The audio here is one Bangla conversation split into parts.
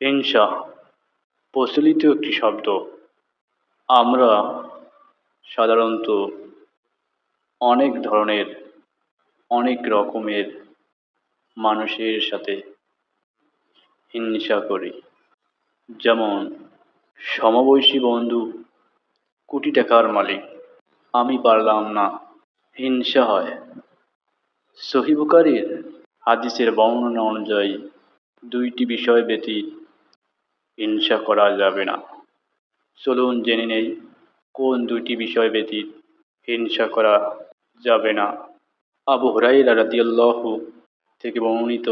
হিংসা প্রচলিত একটি শব্দ। আমরা সাধারণত অনেক ধরনের, অনেক রকমের মানুষের সাথে হিংসা করি। যেমন সমবয়সী বন্ধু, কোটি টাকার মালিক, আমি পারলাম না, হিংসা হয়। সহিহ বুখারীর হাদিসের বর্ণনা অনুযায়ী দুইটি বিষয় ব্যতীত হিংসা করা যাবে না। চলুন জেনে নেই কোন দুইটি বিষয় ব্যতীত হিংসা করা যাবে না। আবু হুরায়রা রাদিয়াল্লাহু থেকে বর্ণিত,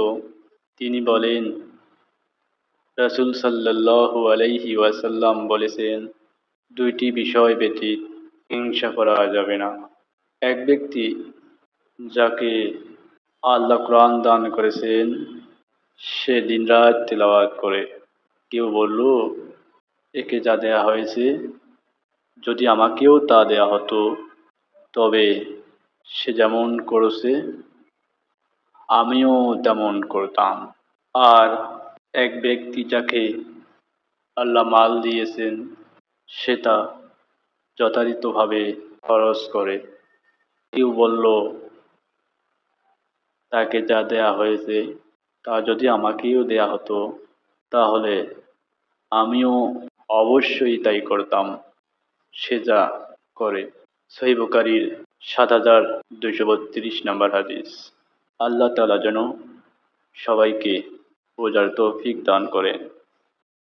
তিনি বলেন, রাসূল সাল্লাল্লাহু আলাইহি ওয়াসাল্লাম বলেছেন, দুইটি বিষয় ব্যতীত হিংসা করা যাবে না। এক ব্যক্তি যাকে আল্লাহ কোরআন দান করেছেন, সে দিনরাত তিলাওয়াত করে। কেউ বলল, একে যা দেয়া হয়েছে যদি আমাকেও তা দেয়া হতো তবে সে যেমন করেছে আমিও তেমন করতাম। আর এক ব্যক্তি যাকে আল্লাহ মাল দিয়েছেন, সে তা যথাযথভাবে খরচ করে। কেউ বলল, তাকে যা দেয়া হয়েছে তা যদি আমাকেও দেয়া হতো তাহলে আমিও অবশ্যই তাই করতাম। সে যা করে। সহিহ বুখারীর ৭,২৩২ নম্বর হাদিস। আল্লাহ তাআলা যেন সবাইকে বোঝার তৌফিক দান করেন।